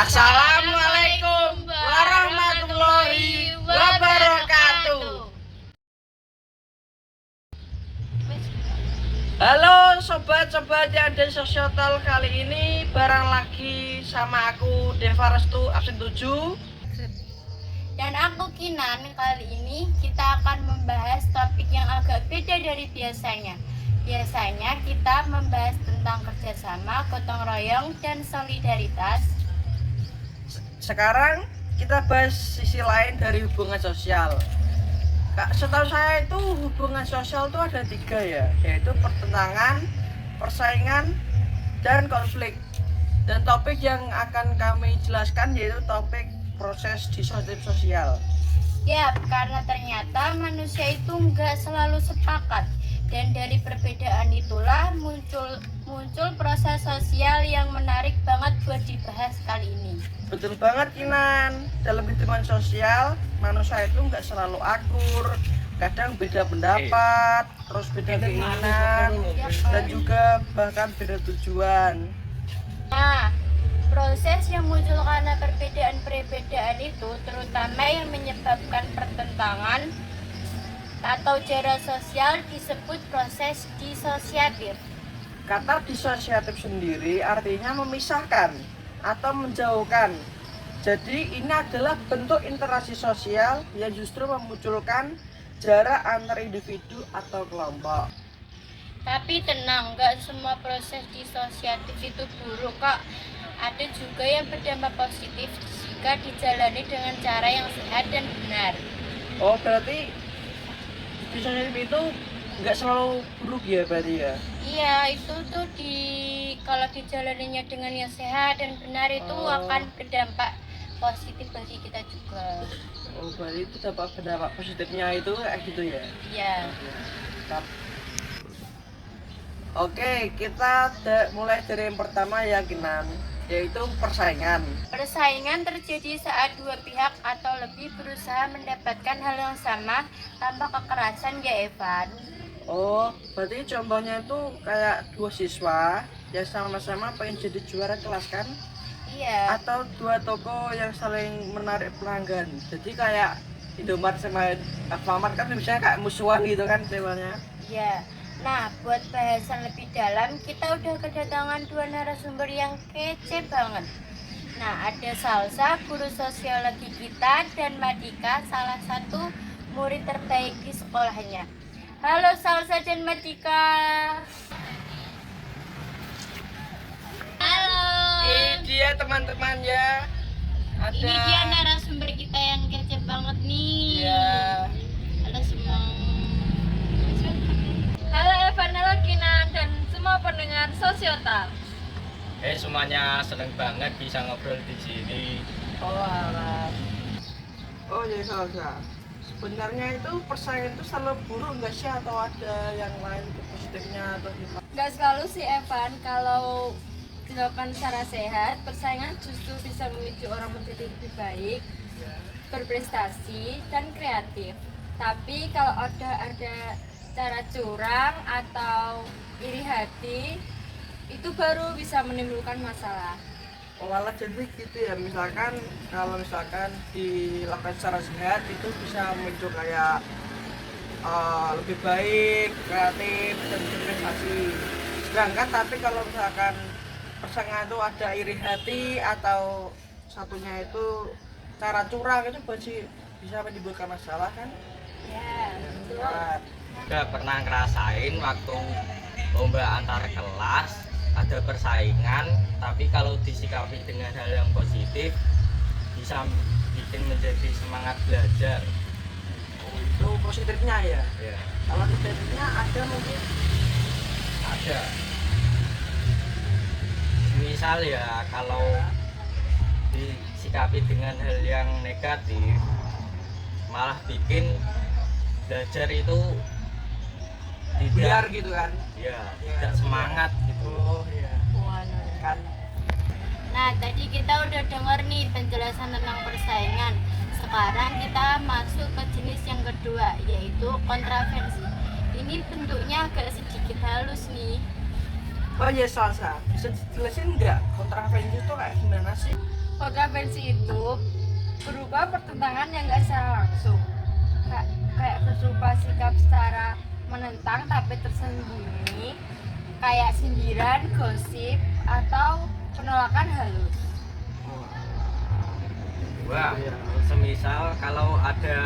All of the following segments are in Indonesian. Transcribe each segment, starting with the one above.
Assalamualaikum warahmatullahi wabarakatuh. Halo sobat-sobat yang ada di Sosiotal, kali ini bareng lagi sama aku Deva Restu absen 7 dan aku Kinan. Kali ini kita akan membahas topik yang agak beda dari biasanya. Biasanya kita membahas tentang kerjasama, gotong royong, dan solidaritas. Sekarang kita bahas sisi lain dari hubungan sosial. Setahu saya itu hubungan sosial itu ada 3 ya, yaitu pertentangan, persaingan, dan konflik. Dan topik yang akan kami jelaskan yaitu topik proses disosiatif sosial. Ya, karena ternyata manusia itu nggak selalu sepakat, dan dari perbedaan itulah muncul proses sosial yang menarik banget buat dibahas kali ini. Betul banget Kinan, dalam hitungan sosial manusia itu nggak selalu akur, kadang beda pendapat, terus beda keinginan, dan juga bahkan beda tujuan. Nah, proses yang muncul karena perbedaan itu terutama yang menyebabkan pertentangan atau jarak sosial disebut proses disosiatif. Kata disosiatif sendiri artinya memisahkan atau menjauhkan. Jadi ini adalah bentuk interaksi sosial yang justru memunculkan jarak antar individu atau kelompok. Tapi tenang, nggak semua proses disosiatif itu buruk kok. Ada juga yang berdampak positif jika dijalani dengan cara yang sehat dan benar. Oh, berarti disosiatif itu nggak selalu buruk ya berarti ya? Iya, itu tuh kalau dijalaninya dengan yang sehat dan benar itu akan berdampak positif bagi kita juga. Oh, berarti itu dampak positifnya itu kayak gitu ya? Iya. Oke, kita mulai dari yang pertama ya Kinan, yaitu persaingan. Persaingan terjadi saat dua pihak atau lebih berusaha mendapatkan hal yang sama tanpa kekerasan ya Evan. Oh, berarti contohnya itu kayak 2 siswa yang sama-sama pengen jadi juara kelas kan? Iya. Atau 2 toko yang saling menarik pelanggan. Jadi kayak Indomaret sama Alfamart kan misalnya kayak musuhan gitu kan temanya. Iya. Nah, buat bahasan lebih dalam, kita udah kedatangan 2 narasumber yang kece banget. Nah, ada Salsa, guru sosiologi kita, dan Madika, salah satu murid terbaik di sekolahnya. Halo Salsa dan Madika. Halo. Ini dia teman-teman ya. Ini dia narasumber kita yang kece banget nih. Iya. Halo semua. Halo Evan, halo Kinan, dan semua pendengar Sosiotal. Semuanya seneng banget bisa ngobrol di sini. Oh, alah. Oh, ya Salsa. Sebenarnya itu persaingan itu selalu buruk nggak sih, atau ada yang lain positifnya atau gimana? Gak selalu sih Evan, kalau dilakukan secara sehat, persaingan justru bisa memicu orang menjadi lebih baik, berprestasi, dan kreatif. Tapi kalau ada cara curang atau iri hati, itu baru bisa menimbulkan masalah. Oh, malah jadi gitu ya, kalau misalkan dilakukan secara sehat itu bisa memicu kayak lebih baik, kreatif, dan berprestasi. Sedangkan tapi kalau misalkan persaingan itu ada iri hati atau satunya itu cara curang, itu bisa menimbulkan masalah kan? Ya, betul. Udah pernah ngerasain waktu lomba antar kelas ada persaingan, tapi kalau disikapi dengan hal yang positif bisa bikin menjadi semangat belajar. Itu positifnya ya. Ya, Kalau negatifnya ada mungkin. ada. Misal ya kalau disikapi dengan hal yang negatif malah bikin belajar itu Biar tidak gitu kan. ya tidak semangat gitu. Oh iya. Kan. Nah, tadi kita udah dengar nih penjelasan tentang persaingan. Sekarang kita masuk ke jenis yang kedua, yaitu kontravensi. Ini bentuknya agak sedikit halus nih. Oh iya Salsa, bisa dijelasin nggak kontravensi itu kayak gimana sih? Kontravensi itu berupa pertentangan yang nggak secara langsung, kayak berupa sikap secara menentang tapi tersembunyi, kayak sindiran, gosip, atau penolakan halus. Wah, semisal kalau ada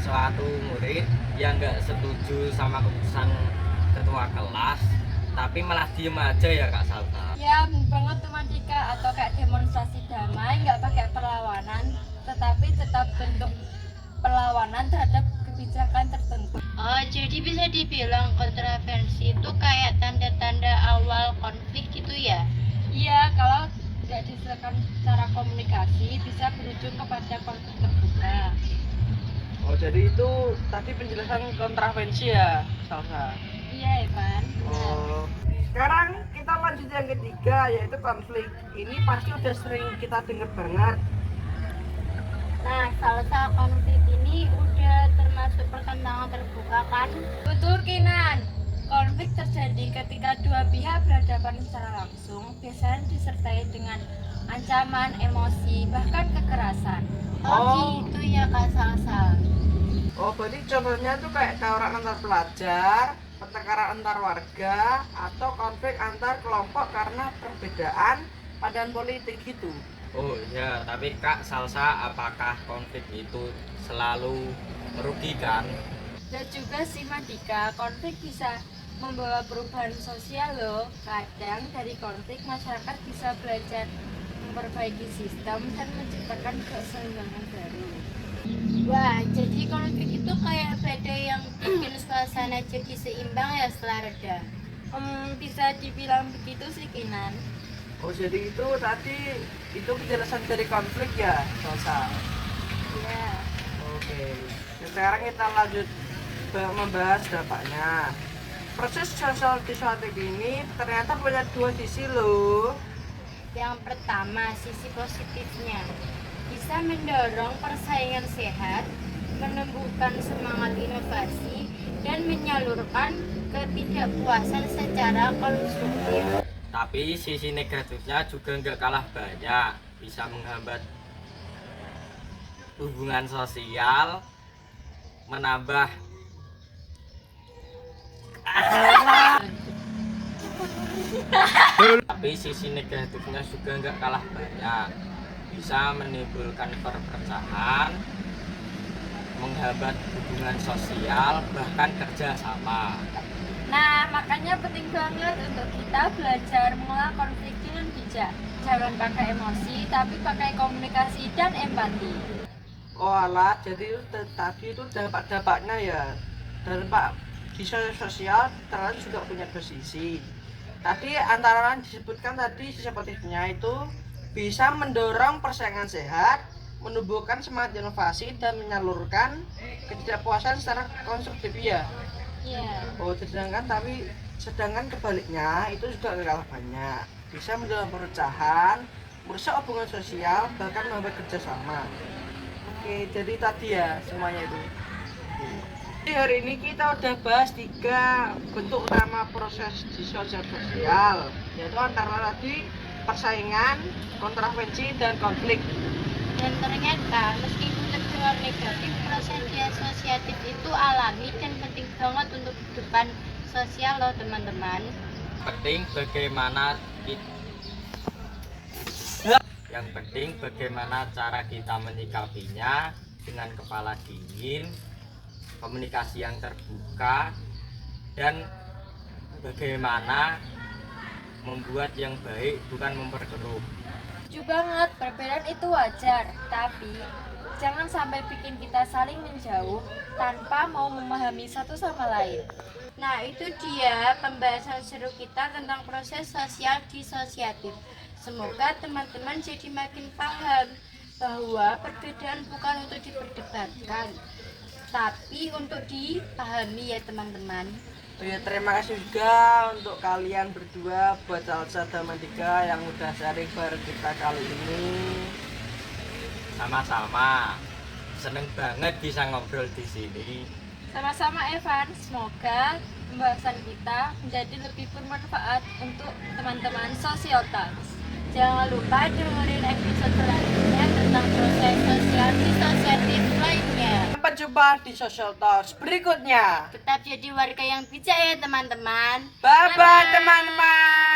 suatu murid yang nggak setuju sama keputusan ketua kelas tapi malah diem aja ya Kak Salsa. Ya, banget tuh Madika, atau kayak demonstrasi damai, nggak pakai perlawanan, tetapi tetap bentuk perlawanan terhadap kebijakan tertentu. Oh, jadi bisa dibilang kontravensi itu kayak tanda-tanda awal konflik gitu ya? Iya, kalau tidak diselesaikan secara komunikasi bisa berujung kepada konflik terbuka. Oh jadi itu tadi penjelasan kontravensi ya Salsa. Iya, Evan. Oh. Sekarang kita lanjut yang ketiga yaitu konflik. Ini pasti udah sering kita dengar banget. Nah, salsa konflik ini udah termasuk pertentangan terbuka kan? Betul, Kinan. Konflik terjadi ketika dua pihak berhadapan secara langsung, biasanya disertai dengan ancaman, emosi, bahkan kekerasan. Oh, gitu ya Kak Salsa. Oh berarti contohnya tuh kayak tawuran antar pelajar, pertengkaran antar warga, atau konflik antar kelompok karena perbedaan pandangan politik gitu. Oh ya, tapi Kak Salsa, apakah konflik itu selalu merugikan? Dan juga sih Madika, konflik bisa membawa perubahan sosial loh. Kadang dari konflik masyarakat bisa belajar memperbaiki sistem dan menciptakan keseimbangan baru. Wah, jadi konflik itu kayak badai yang bikin suasana jadi seimbang ya setelah reda. Bisa dibilang begitu sih Kinan. Oh jadi itu tadi itu penjelasan dari konflik ya Salsa. Ya. Oke. Nah, sekarang kita lanjut membahas dampaknya. Proses sosial disuatif ini ternyata punya dua sisi loh. Yang pertama, sisi positifnya bisa mendorong persaingan sehat, menumbuhkan semangat inovasi, dan menyalurkan ketidakpuasan secara konstruktif. Tapi sisi negatifnya juga nggak kalah banyak, bisa menghambat hubungan sosial, menambah tapi sisi negatifnya juga nggak kalah banyak, bisa menimbulkan perpecahan, menghambat hubungan sosial, bahkan kerjasama. Nah, makanya penting banget untuk kita belajar mengolah konflik dengan bijak. Jangan pakai emosi, tapi pakai komunikasi dan empati. Oh alah, jadi tadi itu dampak-dampaknya ya. Dampak di sosial ternyata juga punya dua sisi. Tadi antara lain disebutkan tadi sisi positifnya itu bisa mendorong persaingan sehat, menumbuhkan semangat inovasi dan menyalurkan ketidakpuasan secara konstruktif ya. Iya. Oh sedangkan kebaliknya itu juga gak kalah banyak, bisa mendorong perpecahan, merusak hubungan sosial, bahkan menghambat kerjasama. Oke, jadi tadi ya semuanya itu. Jadi hari ini kita udah bahas 3 bentuk utama proses disosial sosial, yaitu antara tadi persaingan, kontravensi, dan konflik. Dan ternyata meskipun terdengar negatif, proses disosiatif itu alami dan penting banget untuk kehidupan sosial loh teman-teman. Yang penting bagaimana cara kita menyikapinya dengan kepala dingin, komunikasi yang terbuka, dan bagaimana membuat yang baik bukan memperkeruh. Setuju banget, perbedaan itu wajar, tapi jangan sampai bikin kita saling menjauh tanpa mau memahami satu sama lain. Nah, itu dia pembahasan seru kita tentang proses sosial disosiatif. Semoga teman-teman jadi makin paham bahwa perbedaan bukan untuk diperdebatkan, tapi untuk dipahami ya teman-teman. Oh ya, terima kasih juga untuk kalian berdua, buat Salsa dan Madika yang udah sharing bareng kita kali ini. Sama-sama. Seneng banget bisa ngobrol di sini. Sama-sama Evan, semoga pembahasan kita menjadi lebih bermanfaat untuk teman-teman Social Talks. Jangan lupa dengerin episode selanjutnya tentang proses sosial disosiatif lainnya. Sampai jumpa di Social Talks berikutnya. Tetap jadi warga yang bijak ya teman-teman. Bye-bye teman-teman.